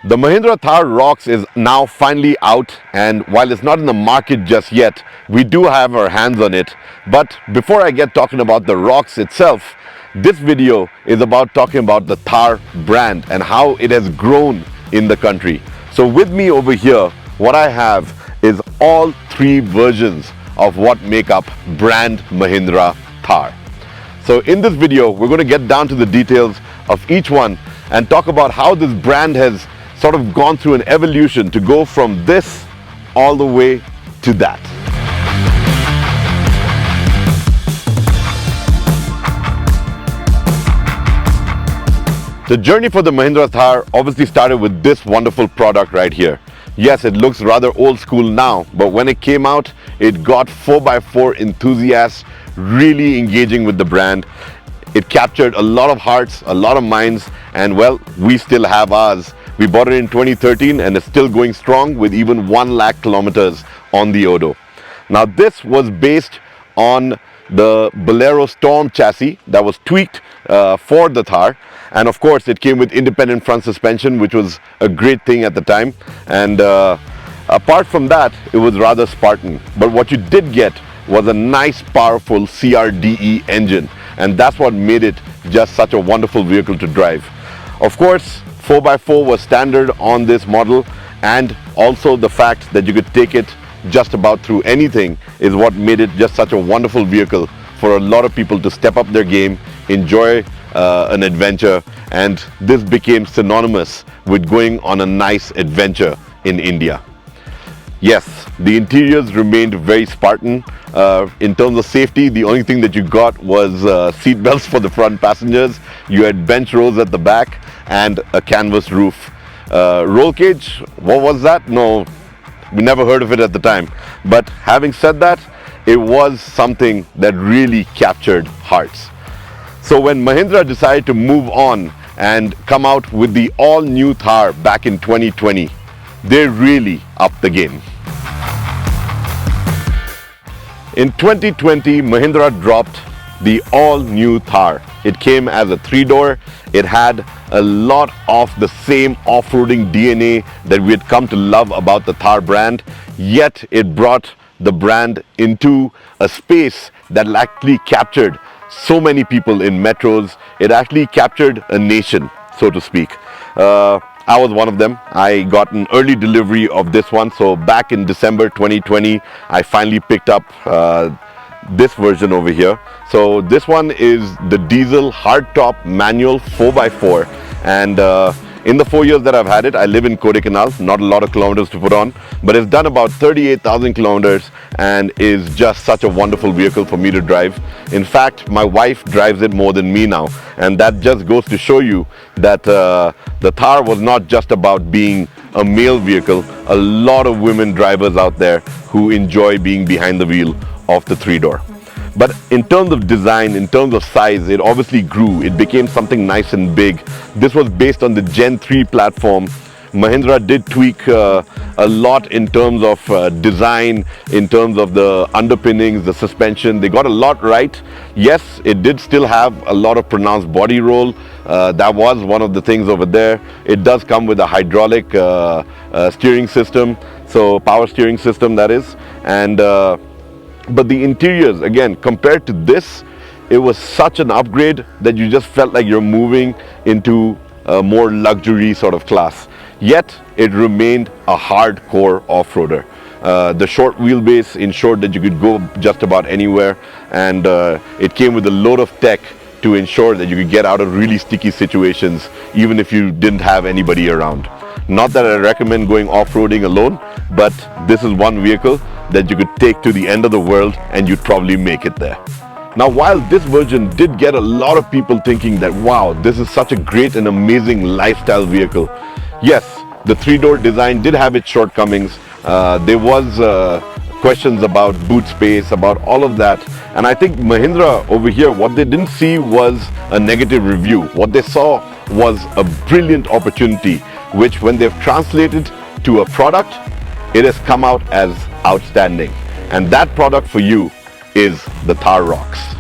The Mahindra Thar Roxx is now finally out, and while it's not in the market just yet, we do have our hands on it. But before I get talking about the Roxx itself, this video is about talking about the Thar brand and how it has grown in the country. So with me over here, what I have is all three versions of what make up brand Mahindra Thar. So in this video, we're going to get down to the details of each one and talk about how this brand has sort of gone through an evolution to go from this all the way to that. The journey for the Mahindra Thar obviously started with this wonderful product right here. Yes, it looks rather old school now, but when it came out, it got 4x4 enthusiasts really engaging with the brand. It captured a lot of hearts, a lot of minds, and well, we still have ours. We bought it in 2013 and it's still going strong with even 1 lakh kilometers on the odo. Now this was based on the Bolero Storm chassis that was tweaked for the Thar, and of course it came with independent front suspension, which was a great thing at the time. And apart from that, it was rather Spartan. But what you did get was a nice powerful CRDE engine, and that's what made it just such a wonderful vehicle to drive. Of course, 4x4 was standard on this model, and also the fact that you could take it just about through anything is what made it just such a wonderful vehicle for a lot of people to step up their game, enjoy an adventure, and this became synonymous with going on a nice adventure in India. Yes, the interiors remained very Spartan. In terms of safety, the only thing that you got was seat belts for the front passengers. You had bench rows at the back and a canvas roof. Roll cage, what was that? No, we never heard of it at the time. But having said that, it was something that really captured hearts. So when Mahindra decided to move on and come out with the all-new Thar back in 2020, they really upped the game. In 2020, Mahindra dropped the all-new Thar. It came as a 3-door. It had a lot of the same off-roading DNA that we had come to love about the Thar brand, yet it brought the brand into a space that actually captured so many people in metros. It actually captured a nation, so to speak. I was one of them. I got an early delivery of this one. So back in December 2020, I finally picked up this version over here. So this one is the diesel hardtop manual 4x4, and in the 4 years that I've had it, I live in Kodaikanal, not a lot of kilometers to put on, but it's done about 38,000 kilometers and is just such a wonderful vehicle for me to drive. In fact, my wife drives it more than me now, and that just goes to show you that the Thar was not just about being a male vehicle. A lot of women drivers out there who enjoy being behind the wheel of the 3-door. But in terms of design, in terms of size, it obviously grew. It became something nice and big. This was based on the Gen 3 platform. Mahindra did tweak a lot in terms of design, in terms of the underpinnings, the suspension. They got a lot right. Yes, it did still have a lot of pronounced body roll. That was one of the things over there. It does come with a hydraulic steering system, so power steering system that is. And but the interiors, again, compared to this, it was such an upgrade that you just felt like you're moving into a more luxury sort of class. Yet, it remained a hardcore off-roader. The short wheelbase ensured that you could go just about anywhere, and it came with a load of tech to ensure that you could get out of really sticky situations, even if you didn't have anybody around. Not that I recommend going off-roading alone, but this is one vehicle that you could take to the end of the world and you'd probably make it there. Now, while this version did get a lot of people thinking that, wow, this is such a great and amazing lifestyle vehicle, yes, the 3-door design did have its shortcomings. There was questions about boot space, about all of that. And I think Mahindra over here, what they didn't see was a negative review. What they saw was a brilliant opportunity, which when they've translated to a product, it has come out as outstanding. And that product for you is the Thar Roxx.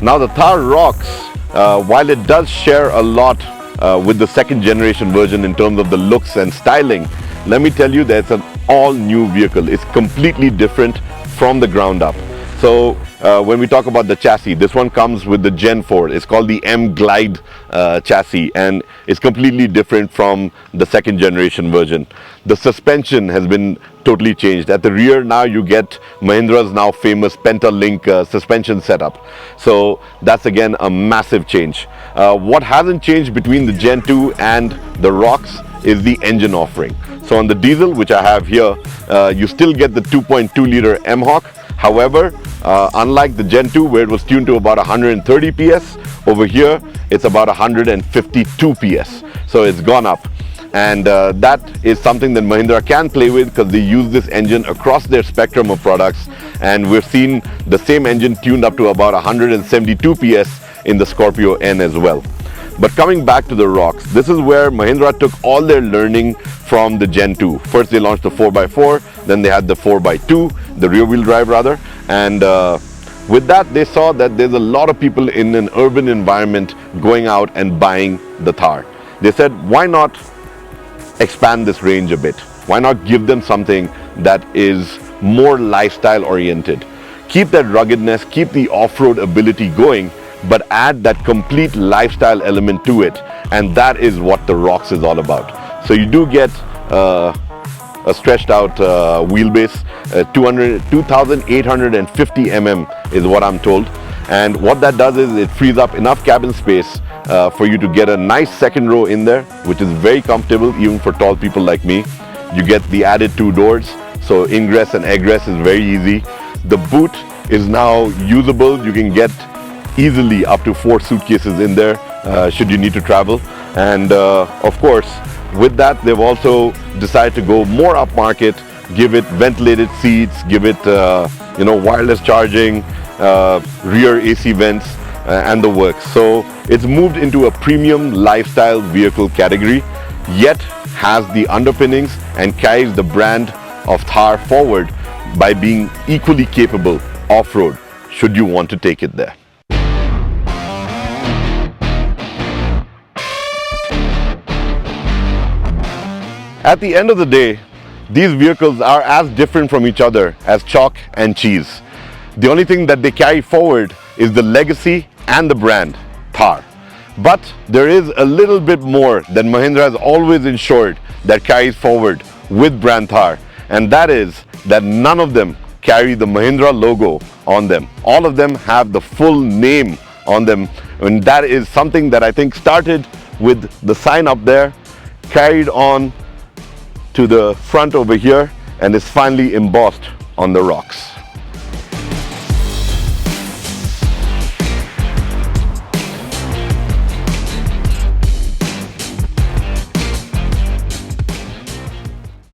Now the Thar Roxx while it does share a lot with the second generation version in terms of the looks and styling, let me tell you that it's an all new vehicle. It's completely different from the ground up. So when we talk about the chassis, this one comes with the Gen 4. It's called the M Glide chassis, and it's completely different from the second generation version. The suspension has been totally changed. At the rear now you get Mahindra's now famous Pentalink suspension setup. So that's again a massive change. What hasn't changed between the Gen 2 and the Roxx is the engine offering. So on the diesel, which I have here, you still get the 2.2 liter M-Hawk. However, unlike the Gen 2 where it was tuned to about 130 PS, over here it's about 152 PS. So it's gone up. And that is something that Mahindra can play with because they use this engine across their spectrum of products. And we've seen the same engine tuned up to about 172 PS in the Scorpio N as well. But coming back to the Roxx, this is where Mahindra took all their learning from the Gen 2. First they launched the 4x4, then they had the 4x2, the rear wheel drive rather. And with that they saw that there's a lot of people in an urban environment going out and buying the Thar. They said, why not expand this range a bit? Why not give them something that is more lifestyle oriented? Keep that ruggedness, keep the off-road ability going, but add that complete lifestyle element to it. And that is what the Roxx is all about. So you do get a stretched out wheelbase, 2,850 mm is what I'm told. And what that does is it frees up enough cabin space for you to get a nice second row in there, which is very comfortable even for tall people like me. You get the added 2 doors, so ingress and egress is very easy. The boot is now usable. You can get easily up to 4 suitcases in there should you need to travel. And of course, with that they've also decided to go more upmarket, give it ventilated seats, give it wireless charging, rear AC vents, and the works. So it's moved into a premium lifestyle vehicle category, yet has the underpinnings and carries the brand of Thar forward by being equally capable off-road should you want to take it there. At the end of the day, these vehicles are as different from each other as chalk and cheese. The only thing that they carry forward is the legacy and the brand, Thar. But there is a little bit more that Mahindra has always ensured that carries forward with Brand Thar, and that is that none of them carry the Mahindra logo on them. All of them have the full name on them, and that is something that I think started with the sign up there, carried on to the front over here, and is finally embossed on the Roxx.